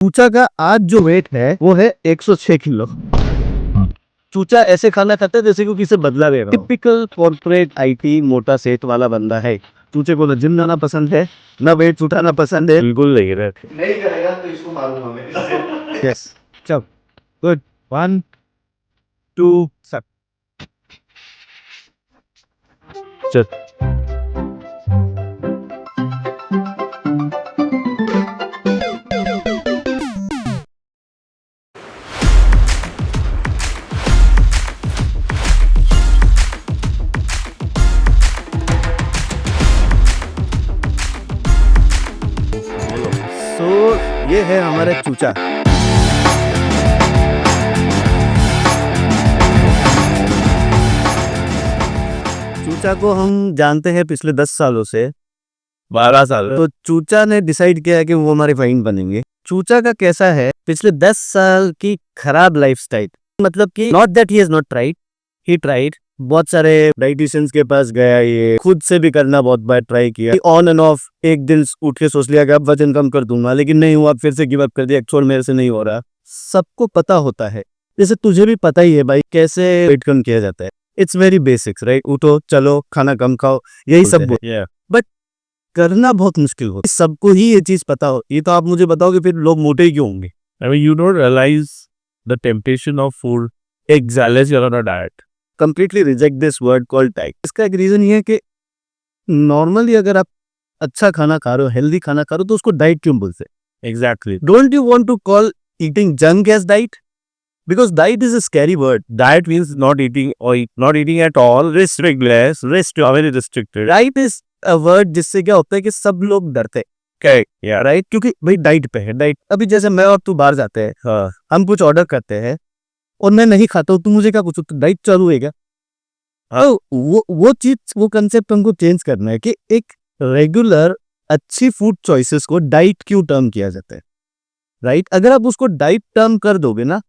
चूचा का आज जो वेट है वो है 106 किलो। चूचा ऐसे खाना खाता है जैसे कि किसे बदला ले रहा हो। टिपिकल कॉर्पोरेट आईटी मोटा सेट वाला बंदा है। चूचे को ना जिम जाना पसंद है, ना वेट उठाना पसंद है। बिल्कुल नहीं रहते। नहीं करेगा तो इसको मारूंगा मैं। यस, चल गुड, 1 2 सब चल सो ये है हमारा चूचा। चूचा को हम जानते हैं पिछले 10 सालों से। 12 साल। तो चूचा ने डिसाइड किया है कि वो हमारे फ्रेंड बनेंगे। चूचा का कैसा है, पिछले 10 साल की खराब लाइफस्टाइल, मतलब कि not that he has not tried, he tried. बहुत सारे डाइटिशियंस के पास गया, ये खुद से भी करना बहुत बार ट्राई किया, ऑन एंड ऑफ। एक दिन उठ के सोच लिया कि अब वजन कम कर दूंगा, लेकिन नहीं हुआ, फिर से गिव अप कर दिया, छोड़ मेरे से नहीं हो रहा। सबको पता होता है, जैसे तुझे भी पता ही है भाई कैसे वेट कम किया जाता है। It's very basics, right? उठो, चलो, खाना कम खाओ, यही सब। Yeah. बट करना बहुत मुश्किल होता है। सबको ही ये चीज पता हो, ये तो आप मुझे बताओ कि फिर लोग मोटे ही क्यों होंगे? I mean, you don't realize the temptation of food unless you're on a diet. Completely reject this word called diet. इसका एक रीजन ये है कि नॉर्मली अगर आप अच्छा खाना खा रहे हो, हेल्दी खाना खा रहे हो, तो उसको डाइट क्यों बोलते हैं? Exactly. Don't you want to call eating junk as diet? Because diet is a scary word. Diet means not eating or not eating at all, restrict less, very restricted. Diet is a word जिससे क्या होता है कि सब लोग डरते हैं, Okay. Yeah. Right? क्योंकि भाई डाइट पे है, डाइट। अभी जैसे मैं और तू बाहर जाते हैं, हाँ. हम कुछ ऑर्डर करते हैं और मैं नहीं खाता हूँ, तू मुझे क्या पूछो, तो डाइट चालू है क्या? तो वो चीज, वो कंसेप्ट हमको चेंज करना है कि एक रेगुलर अच्छी फूड चॉइसेस को डाइट क्यों टर्म किया जाता है, राइट? अगर आप उसको डाइट टर्म कर दोगे ना,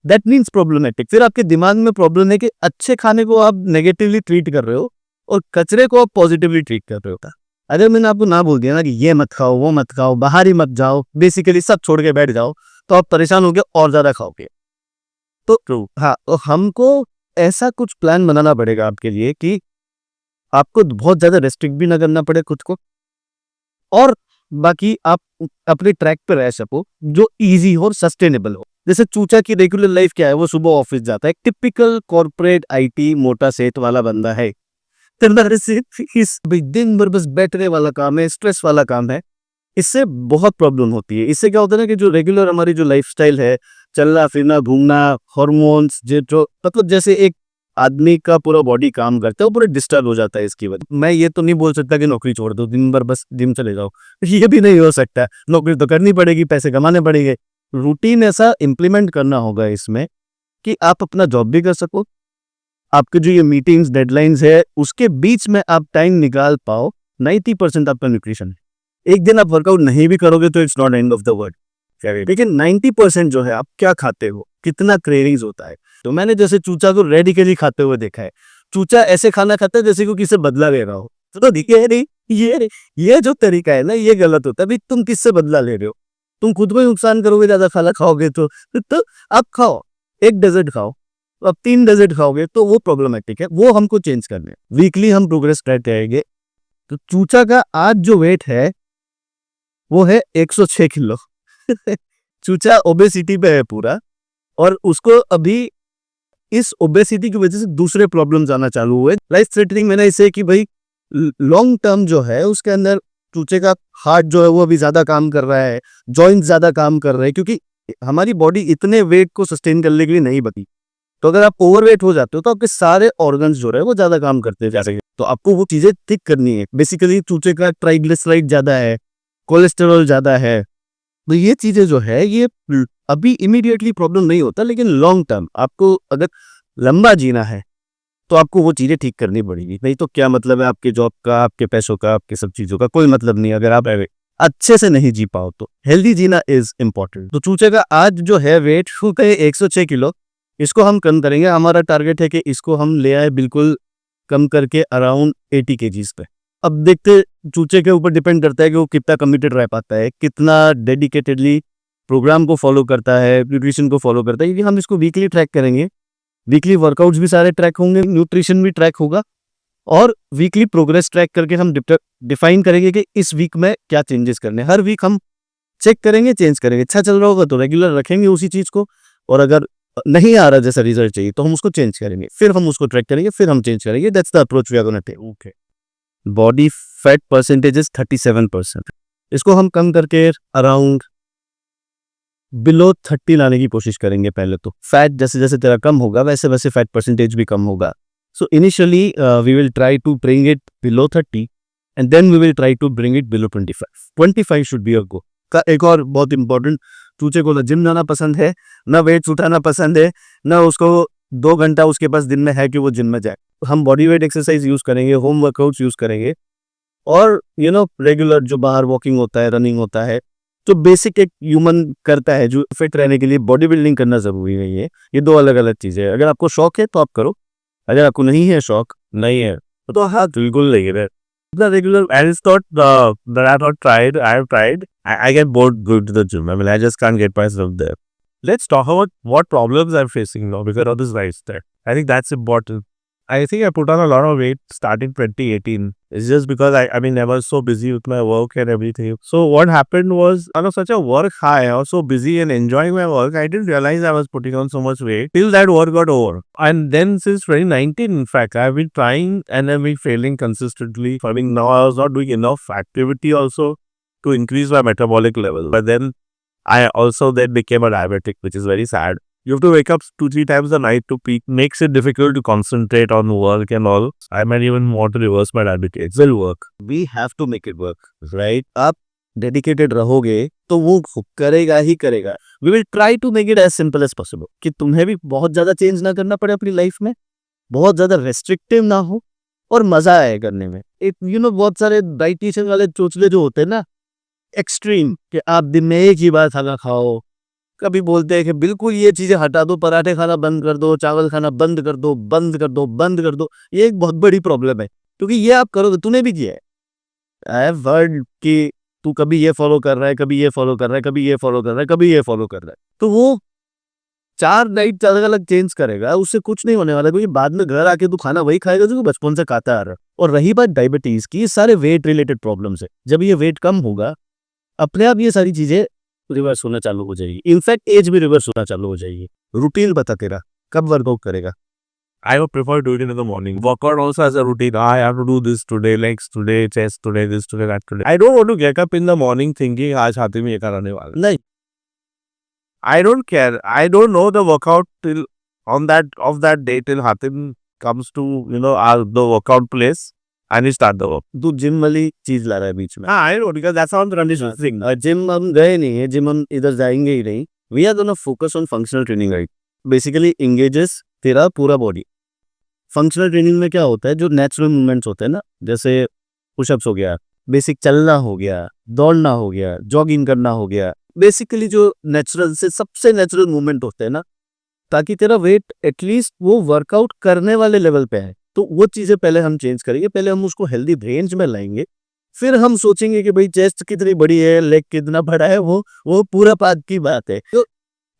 दैट मीन्स प्रॉब्लमेटिक। फिर आपके दिमाग में प्रॉब्लम है कि अच्छे खाने को आप नेगेटिवली ट्रीट कर रहे हो और कचरे को आप पॉजिटिवली ट्रीट कर रहे हो। अगर मैंने आपको ना बोल दिया ना कि ये मत खाओ, वो मत खाओ, बाहर ही मत जाओ, बेसिकली सब छोड़ के बैठ जाओ, तो आप परेशान होगे और ज्यादा खाओगे। तो हाँ, तो हमको ऐसा कुछ प्लान बनाना पड़ेगा आपके लिए कि आपको बहुत ज्यादा रेस्ट्रिक्ट भी ना करना पड़े खुद को, और बाकी आप अपने ट्रैक पे रह सको जो इजी हो और सस्टेनेबल हो। जैसे चूचा की रेगुलर लाइफ क्या है, वो सुबह ऑफिस जाता है, टिपिकल कॉर्पोरेट आईटी मोटा सेट वाला बंदा है। दिन भर बस बैठने वाला काम है, स्ट्रेस वाला काम है। इससे बहुत प्रॉब्लम होती है। इससे क्या होता है ना कि जो रेगुलर हमारी जो लाइफस्टाइल है, चलना फिरना घूमना, हार्मोन्स, जो मतलब जैसे एक आदमी का पूरा बॉडी काम करता है, वो पूरा डिस्टर्ब हो जाता है इसकी वजह। मैं ये तो नहीं बोल सकता कि नौकरी छोड़ दो, दिन भर बस जिम चले जाओ, ये भी नहीं हो सकता। नौकरी तो करनी पड़ेगी, पैसे कमाने पड़ेंगे। रूटीन ऐसा इम्प्लीमेंट करना होगा इसमें कि आप अपना जॉब भी कर सको, आपके जो ये मीटिंग्स डेडलाइंस है उसके बीच में आप टाइम निकाल पाओ। 90% आपका न्यूट्रिशन है। एक दिन आप वर्कआउट नहीं भी करोगे तो it's not end of the world, लेकिन 90% जो है आप क्या खाते हो, कितना क्रेविंग्स होता है। तो मैंने जैसे चूचा को रेडिकली खाते हुए देखा है। चूचा ऐसे खाना खाता है जैसे कि किससे बदला ले रहा हो। तो दिखे नहीं, ये जो तरीका है ना, ये गलत होता है। भाई तुम किससे बदला ले रहे हो? तुम खुद को ही नुकसान करोगे ज्यादा खाना खाओगे तो आप खाओ, एक डेजर्ट खाओ, अब 3 डेजर्ट खाओगे तो वो प्रॉब्लमेटिक है, वो हमको चेंज करने हैं। वीकली हम प्रोग्रेस करते रहेंगे। तो चूचा का आज जो वेट है वो है 106 किलो। चूचा ओबेसिटी पे है पूरा, और उसको अभी इस ओबेसिटी की वजह से दूसरे प्रॉब्लम्स आना चालू हुए, लाइफ थ्रेटनिंग। मैंने इसे कि भाई लॉन्ग टर्म जो है उसके अंदर चूचे का हार्ट जो है वो अभी ज्यादा काम कर रहा है, जॉइंट ज्यादा काम कर रहे हैं, क्योंकि हमारी बॉडी इतने वेट को सस्टेन करने के लिए नहीं बनी। तो अगर आप ओवरवेट हो जाते हो तो आपके सारे ऑर्गन्स जो है वो ज्यादा काम करते जा रहे हैं। तो आपको वो चीजें ठीक करनी है। बेसिकली चूचे का ट्राइग्लिसराइड ज्यादा है, कोलेस्टेरॉल ज्यादा है। तो ये चीजें जो है ये अभी इमीडिएटली प्रॉब्लम नहीं होता, लेकिन लॉन्ग टर्म आपको अगर लंबा जीना है तो आपको वो चीजें ठीक करनी पड़ेगी। नहीं तो क्या मतलब है आपके जॉब का, आपके पैसों का, आपके सब चीजों का कोई मतलब नहीं अगर आप अच्छे से नहीं जी पाओ। तो हेल्दी जीना इज इंपॉर्टेंट। तो चूचे का आज जो है वेट 106 किलो, इसको हम कम करेंगे। हमारा टारगेट है कि इसको हम ले आए बिल्कुल कम करके अराउंड 80 केजीज पे। अब देखते, चूचे के ऊपर डिपेंड करता है कि वो कितना कमिटेड रह पाता है, कितना डेडिकेटेडली प्रोग्राम को फॉलो करता है, न्यूट्रिशन को फॉलो करता है, क्योंकि हम इसको वीकली ट्रैक करेंगे, वीकली वर्कआउट्स भी सारे ट्रैक होंगे, न्यूट्रिशन भी ट्रैक होगा और वीकली प्रोग्रेस ट्रैक करके हम डिफाइन करेंगे कि इस वीक में क्या चेंजेस करने हैं। हर वीक हम चेक करेंगे, चेंज करेंगे। अच्छा चल रहा होगा तो रेगुलर रखेंगे उसी चीज को, और अगर नहीं आ रहा जैसा रिजल्ट चाहिए तो हम उसको चेंज करेंगे, फिर हम उसको ट्रैक करेंगे, फिर हम चेंज करेंगे। That's the approach we are gonna take. Okay. Body fat percentage is 37%। इसको हम कम करके अराउंड बिलो 30 लाने की कोशिश करेंगे। पहले तो फैट जैसे जैसे तेरा कम होगा वैसे वैसे फैट परसेंटेज भी कम होगा। So initially we will try to bring it below 30 and then we will try to bring it below 25 should be your goal. का एक और बहुत इंपॉर्टेंट, तुझे को ना जिम जाना पसंद है, ना वेट्स उठाना पसंद है, ना उसको 2 घंटा उसके पास दिन में है कि वो जिम में जाए। हम बॉडी वेट एक्सरसाइज यूज करेंगे, होम वर्कआउट्स यूज करेंगे और रेगुलर जो बाहर वॉकिंग होता है, रनिंग होता है, जो बेसिक एक ह्यूमन करता है, जो फिट रहने के लिए बॉडी बिल्डिंग करना जरूरी नहीं है। ये दो अलग अलग चीजें हैं। अगर आपको शौक है तो आप करो, अगर आपको नहीं है शौक नहीं है तो हाँ बिल्कुल नहीं है अपना regular. and it's not that I have not tried. I have tried. I get bored going to the gym. I mean, I just can't get myself there. Let's talk about what problems I'm facing now because of this lifestyle. I think that's important. I think I put on a lot of weight starting 2018. It's just because I mean, I was so busy with my work and everything. So what happened was, I was such a work high. I was so busy and enjoying my work. I didn't realize I was putting on so much weight till that work got over. And then since 2019, in fact, I've been trying and I've been failing consistently. I mean, now I was not doing enough activity also to increase my metabolic level. But then I also then became a diabetic, which is very sad. You have to wake up 2-3 times a night to peak. Makes it difficult to concentrate on work and all. I might even want to reverse my diabetes. Will work. We have to make it work, right? आप dedicated रहोगे तो वो करेगा ही करेगा। We will try to make it as simple as possible, कि तुम्हें भी बहुत ज्यादा चेंज ना करना पड़े अपनी लाइफ में, बहुत ज्यादा रेस्ट्रिक्टिव ना हो और मजा आए करने में। एक बहुत सारे डाइटिशियन वाले चोचले जो होते हैं ना, एक्सट्रीम, कि आप दिन में एक ही बार खाना खाओ। कभी बोलते हैं कि बिल्कुल ये चीजें हटा दो, पराठे खाना बंद कर दो, चावल खाना बंद कर दो, बंद कर दो, बंद कर दो। ये एक बहुत बड़ी प्रॉब्लम है, क्योंकि ये आप करोगे, तूने भी किया है। आई हैव हर्ड कि तू कभी ये फॉलो कर रहा है, कभी ये फॉलो कर रहा है, कभी ये फॉलो कर रहा है, कभी ये फॉलो कर रहा है, तो वो 4 डाइट अलग अलग चेंज करेगा, उससे कुछ नहीं होने वाला, क्योंकि बाद में घर आके तू खाना वही खाएगा जो बचपन से खाता आ रहा है। और रही बात डायबिटीज की, ये सारे वेट रिलेटेड प्रॉब्लम्स है। जब ये वेट कम होगा, अपने आप ये सारी चीजें रिवर्स होना चालू हो जाएगी। इनफैक्ट एज भी रिवर्स होना चालू हो जाएगी। रूटीन बता तेरा, कब वर्कआउट करेगा? I would prefer doing it in the morning. Workout also has a routine. I have to do this today, legs today, chest today, this today, that today. I don't want to get up in the morning thinking आज हाथी में ये कराने वाला। नहीं, I don't care. I don't know the workout till on that day till Hatim comes to the workout place and we start the work. तू gym वाली चीज ला रहा है बीच में। I know because that's how I'm running thing. Gym हम गए नहीं है, जिम हम इधर जाएंगे ही नहीं। We are gonna focus on functional training, right? Basically engages तेरा पूरा बॉडी। फंक्शनल ट्रेनिंग में क्या होता है, जो नेचुरल मूवमेंट्स होते हैं ना, जैसे पुशअप्स हो गया, बेसिक चलना हो गया, दौड़ना हो गया, जॉगिंग करना हो गया, बेसिकली जो नेचुरल से सबसे नेचुरल मूवमेंट होते हैं ना, ताकि तेरा वेट एटलीस्ट वो वर्कआउट करने वाले लेवल पे है। तो वो चीजें पहले हम चेंज करेंगे, पहले हम उसको हेल्दी रेंज में लाएंगे, फिर हम सोचेंगे कि भाई चेस्ट कितनी बड़ी है, लेग कितना बड़ा है, वो पूरा बात की बात है। तो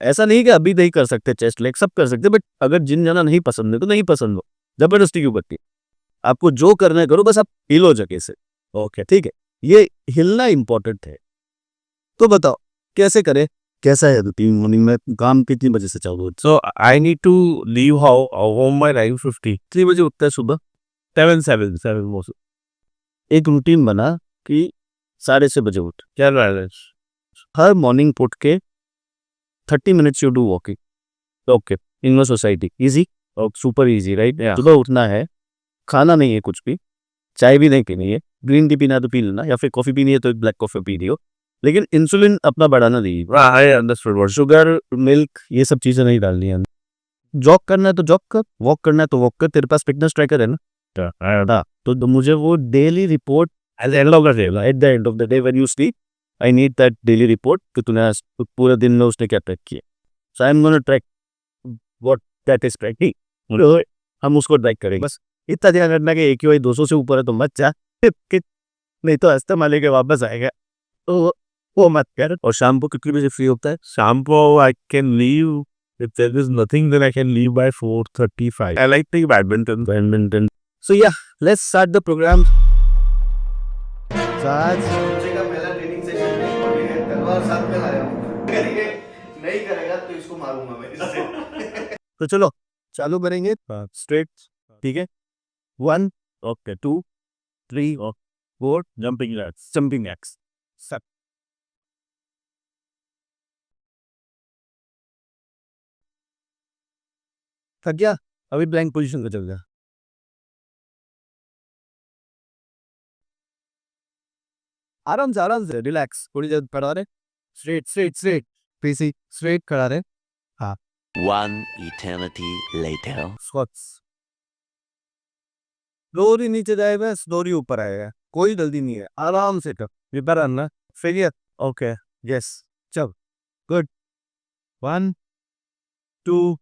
ऐसा नहीं कि अभी नहीं कर सकते, चेस्ट लेग सब कर सकते, बट अगर जिम जाना नहीं पसंद है तो नहीं पसंद हो, जबरदस्ती क्यों करती है? आपको जो करना है करो, बस आप हिलो जगह से। ओके, ठीक है, ये हिलना इंपॉर्टेंट है। तो बताओ कैसे करें, कैसा है रूटीन? मॉर्निंग में काम कितनी बजे से चालू होता So I need to leave home by 9:50. है? 3 बजे उठता है सुबह। 7 most. एक रूटीन बना कि 6:30 बजे उठ। क्या बैलेंस? हर मॉर्निंग उठ के 30 minutes you do walking. Okay, in no society, easy और सुपर इजी, राइट? Yeah. सुबह उठना है, खाना नहीं है कुछ भी, चाय भी नहीं पीनी है, ग्रीन टी पीना तो पी लेना, या फिर कॉफी पीनी है तो ब्लैक कॉफी पी लियो, लेकिन इंसुलिन अपना बढ़ाना नहीं, I understood what. Sugar, milk, ये सब चीजें नहीं डालनी है। जॉग करना है तो जॉग कर, वॉक करना है तो वॉक कर। तेरे पास फिटनेस ट्रैकर है ना? हाँ, तो मुझे वो daily report At the end of the day, at the end of the day when you sleep, I need that daily report कि तूने आज पूरे दिन में उसने क्या ट्रैक किया। So I am gonna track what that is tracking. हम उसको ट्रैक करेंगे, बस इतना ध्यान रखना कि AQI 200 से ऊपर है तो मत जा, नहीं तो हंसते माले के वापस आएगा। तो वो मत कर। और शाम को कितने बजे फ्री होता है? शाम को I can leave if there is nothing, then I can leave by 4:35. I like playing badminton. So yeah, let's start the program. आज का पहला ट्रेनिंग सेशन है और ये तलवार साथ में लाया हूँ। करेंगे नहीं करेगा तो इसको मारूंगा मैं इससे। तो चलो चालू करेंगे Straight. ठीक है 1 Okay. 2 3 4 Jumping jacks. Jumping x सब थक गया अभी ब्लैंक पोजीशन पे चल जा आराम से रिलैक्स थोड़ी देर खड़ा रहे स्ट्रेट पीसी स्ट्रेट खड़ा रहे One eternity later. स्क्वाट्स स्लोरी नीचे जाएगा स्लोरी ऊपर आएगा कोई जल्दी नहीं है आराम से कर प्रिपेयर करना फेलियर Okay. यस चल गुड 1 2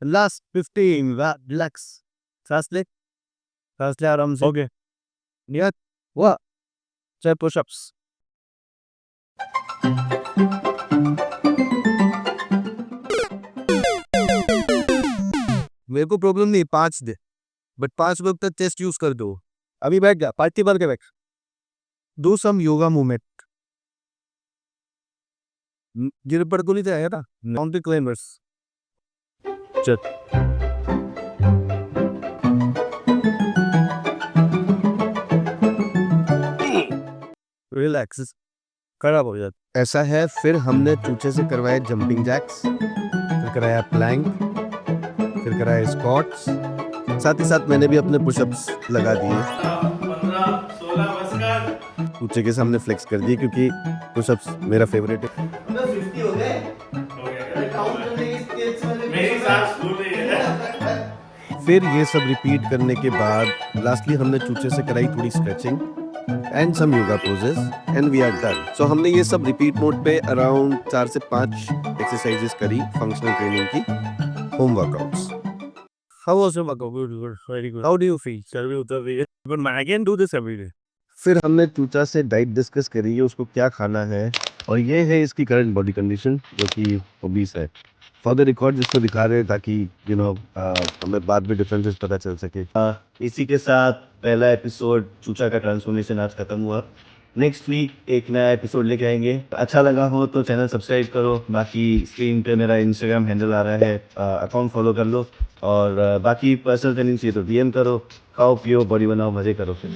लास्ट 15 रिलैक्स सांस ले आराम से Okay. नियत वाह चाहे पुशअप्स मेरे को प्रॉब्लम नहीं 5 दे बट 5 वक्त तक चेस्ट यूज कर दो अभी बैठ जा पार्टी भर के बैठ डू सम योगा मूवमेंट गिर पड़ को नहीं जाएगा ना माउंटेन क्लाइंबर्स चल रिलैक्स खराब हो जाता ऐसा है फिर हमने चूचे से करवाए जंपिंग जैक्स फिर कराया प्लैंक फिर कराया स्क्वाट्स साथ ही साथ मैंने भी अपने पुशअप्स लगा दिए 15-16 बस कर। चूचे के सामने फ्लेक्स कर दिए क्योंकि पुशअप्स मेरा फेवरेट है मेरी सांस फूल रही है। फिर ये सब रिपीट करने के बाद लास्टली हमने चूचे से कराई थोड़ी stretching and some yoga poses and we are done so हमने ये सब रिपीट मोड पे अराउंड 4 से 5 एक्सरसाइजेस करी फंक्शनल ट्रेनिंग की home workouts how was your workout Good. Very good. How do you feel चल उतर रही है। But I can do this every day. फिर हमने चूचा से डाइट डिस्कस करी है उसको क्या खाना है और ये है इसकी करंट बॉडी कंडीशन जो कि ओबीस है फॉर द रिकॉर्ड जिसको दिखा रहे हैं ताकि हमें बाद में डिफरेंसेस पता चल सके इसी के साथ पहला एपिसोड चूचा का ट्रांसफॉर्मेशन आज खत्म हुआ नेक्स्ट वीक एक नया एपिसोड लेके आएंगे अच्छा लगा हो तो चैनल सब्सक्राइब करो बाकी स्क्रीन पे मेरा इंस्टाग्राम हैंडल आ रहा है अकाउंट फॉलो कर लो और बाकी पर्सनल ट्रेनिंग चाहिए तो डीएम करो खाओ पियो बॉडी बनाओ मजे करो फिर